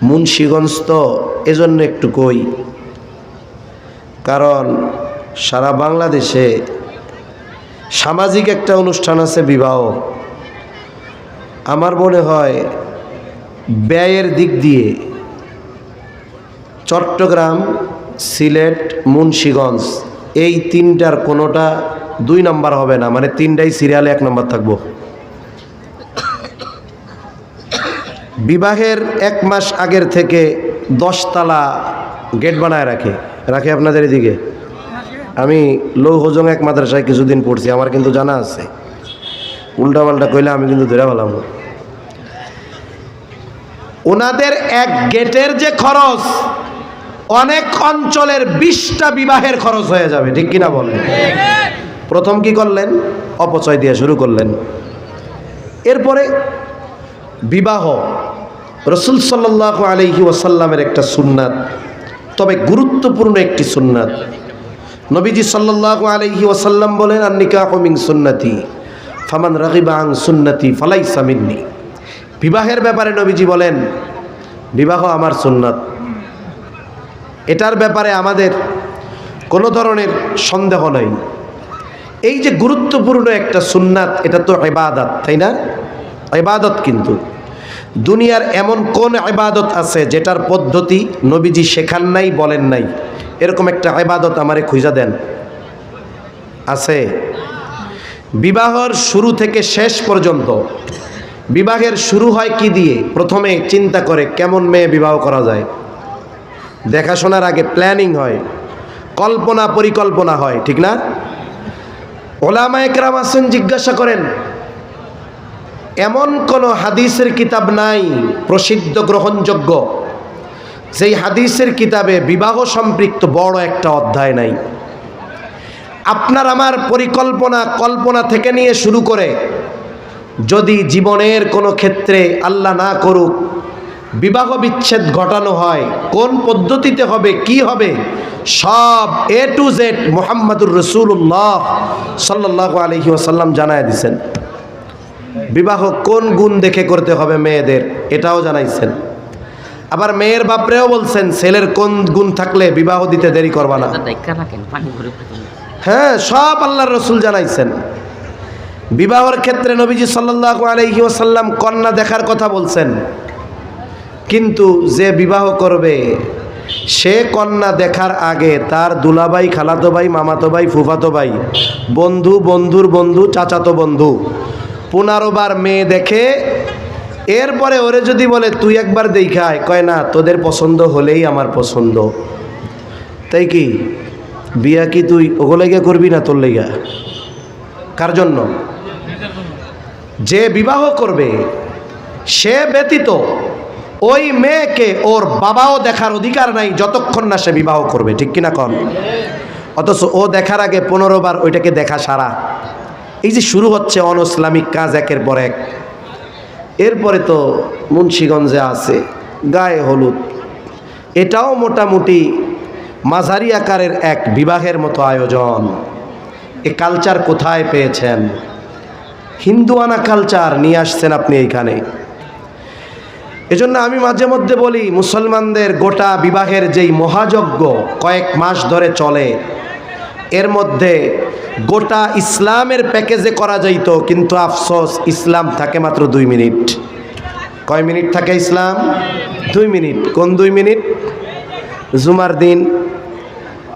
মুন্সিগঞ্জ তো এজন্য একটু কই, কারণ সারা বাংলাদেশে সামাজিক একটা অনুষ্ঠান আছে বিবাহ। আমার মনে হয় ব্যয়ের দিক দিয়ে চট্টগ্রাম, সিলেট, মুন্সিগঞ্জ এই তিনটার কোনোটা 2 নাম্বার হবে না, মানে তিনটাই সিরিয়ালে 1 নাম্বার থাকবো। বিবাহের 1 মাস আগের থেকে 10 তালা গেট বানায় রাখে আপনাদের এদিকে। আমি লৌহজং এক মাদ্রাসায় কিছুদিন পড়ছি, আমার কিন্তু জানা আছে। উল্টাপাল্টা কইলে আমি কিন্তু ধরে পেলাম। ওনাদের এক গেটের যে খরচ অনেক অঞ্চলের 20টা বিবাহের খরচ হয়ে যাবে, ঠিক কিনা বলেন? প্রথম কি করলেন? অপচয় দিয়ে শুরু করলেন। এরপরে বিবাহ রাসূল সাল্লাল্লাহু আলাইহি ওয়াসাল্লামের একটা সুন্নাত, তবে গুরুত্বপূর্ণ একটি সুন্নাত। নবীজি সাল্লাল্লাহু আলাইহি ওয়াসাল্লাম বলেন, আন-নিকাহু মিন সুন্নতি ফামান রাগিবা আন সুন্নতি ফালাইসা মিন্নি। বিবাহের ব্যাপারে নবীজি বলেন, বিবাহ আমার সুন্নাত। এটার ব্যাপারে আমাদের কোনো ধরনের সন্দেহ নাই। এই যে গুরুত্বপূর্ণ একটা সুন্নাত, এটা তো ইবাদত, তাই না? ইবাদত। কিন্তু দুনিয়ার এমন কোন ইবাদত আছে যেটার পদ্ধতি নবীজি শেখান নাই, বলেন নাই? এরকম একটা ইবাদত আমারে খুঁজা দেন। আছে? বিবাহের শুরু থেকে শেষ পর্যন্ত, বিবাহের শুরু হয় কি দিয়ে? প্রথমে চিন্তা করে কেমন মেয়ে বিবাহ করা যায়, দেখাশোনার আগে প্ল্যানিং হয়, কল্পনা পরিকল্পনা হয়, ঠিক না? ওলামায়ে কেরাম আছেন, জিজ্ঞাসা করেন, এমন কোন হাদিসের কিতাব নাই প্রসিদ্ধ গ্রহণযোগ্য যেই হাদিসের কিতাবে বিবাহ সম্পৃক্ত বড় একটা অধ্যায় নাই। আপনার আমার পরিকল্পনা, কল্পনা থেকে নিয়ে শুরু করে যদি জীবনের কোনো ক্ষেত্রে আল্লাহ না করুক বিবাহ বিচ্ছেদ ঘটানো হয়, কোন পদ্ধতিতে হবে, কি হবে, সব A to Z মুহাম্মাদুর রাসূলুল্লাহ সাল্লাল্লাহু আলাইহি ওয়াসাল্লাম জানায় দিয়েছেন। বিবাহ কোন গুণ দেখে করতে হবে মেয়েদের, এটাও জানাইছেন। আবার মেয়ের বাপরেও বলছেন, ছেলের কোন গুণ থাকলে বিবাহ দিতে দেরি করবা না। হ্যাঁ, সব আল্লাহর রাসূল জানাইছেন। বিবাহের ক্ষেত্রে নবীজি সাল্লাল্লাহু আলাইহি ওয়াসাল্লাম কন্যা দেখার কথা বলছেন, কিন্তু যে বিবাহ করবে সে কন্যা দেখার আগে তার দুলাভাই, খালাতো ভাই, মামাতো ভাই, ফুফাতো ভাই, বন্ধু, বন্ধুর বন্ধু, চাচাতো বন্ধু 15 বার মেয়ে দেখে, এরপরে ওরে যদি বলে তুই একবার দেখায়, কয় না, তোদের পছন্দ হলেই আমার পছন্দ। তাই কি বিয়া কি তুই ওগুলো গিয়ে করবি না তোর লেগা? কার জন্য? যে বিবাহ করবে সে ব্যতীত ওই মেয়েকে ওর বাবাও দেখার অধিকার নাই যতক্ষণ না সে বিবাহ করবে, ঠিক কিনা কন? অথচ ও দেখার আগে 15 বার ওইটাকে দেখা সারা। এই যে শুরু হচ্ছে অনইসলামিক কাজ একের পর এক। এরপরে তো মুন্সিগঞ্জে আছে গায়ে হলুদ, এটাও মোটামুটি মাঝারি আকারের এক বিবাহের মতো আয়োজন। এ কালচার কোথায় পেয়েছেন? হিন্দুয়ানা কালচার নিয়ে আসছেন আপনি এইখানে। এজন্য আমি মাঝে মধ্যে বলি, মুসলমানদের গোটা বিবাহের যেই মহাযজ্ঞ কয়েক মাস ধরে চলে, এর মধ্যে গোটা ইসলামের প্যাকেজে করা যাইত, কিন্তু আফসোস ইসলাম থাকে মাত্র 2 মিনিট। কয় মিনিট থাকে ইসলাম? 2 মিনিট। কোন 2 মিনিট? জুমার দিন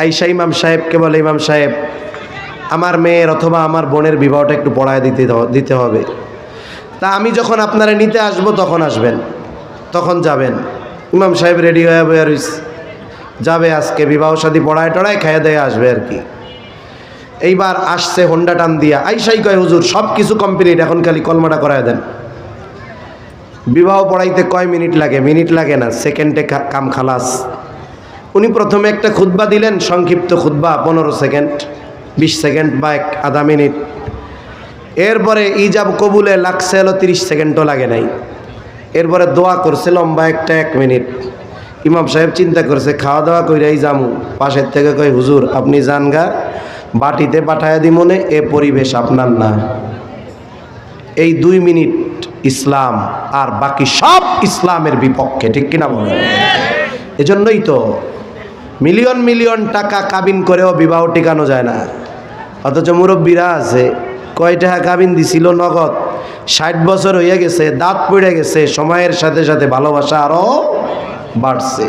আইসা ইমাম সাহেবকে বলে, ইমাম সাহেব আমার মেয়ের অথবা আমার বোনের বিবাহটা একটু পড়ায় দিতে হবে। তা আমি যখন আপনারা নিতে আসবো তখন আসবেন, তখন যাবেন। ইমাম সাহেব রেডি হয়ে বয়ে রইছে, যাবে আজকে বিবাহ শাদী পড়ায় টড়ায় খাইয়ে দেয় আসবে আর কি। এইবার আসছে হোন্ডা টান দিয়া, আইসাই কয় হুজুর সব কিছু কমপ্লিট, এখন খালি কলমাটা করায় দেন। বিবাহ পড়াইতে কয় মিনিট লাগে? মিনিট লাগে না, সেকেন্ডে কাম খালাস। উনি প্রথমে একটা খুতবা দিলেন, সংক্ষিপ্ত খুতবা, 15 সেকেন্ড, 20 সেকেন্ড বা আধা মিনিট। এরপরে ইজাব কবুলে লাগছে হলো 30 সেকেন্ডও লাগে নাই। এরপরে দোয়া করছে লম্বা একটা 1 মিনিট। ইমাম সাহেব চিন্তা করছে খাওয়া দাওয়া কইরাই যামু, পাশের থেকে কয় হুজুর আপনি যান গা, বাটিতে পাঠায় দি মনে, এ পরিবেশ আপনার না। এই 2 মিনিট ইসলাম, আর বাকি সব ইসলামের বিপক্ষে, ঠিক কিনা বলেন? এজন্যই তো মিলিয়ন মিলিয়ন টাকা কাবিন করেও বিবাহ টিকানো যায় না, অথচ মুরব্বীরা আছে কয় টাকা কাবিন দিছিল নগদ, 60 বছর হয়ে গেছে, দাঁত পড়ে গেছে, সময়ের সাথে সাথে ভালোবাসা আরো বাড়ছে।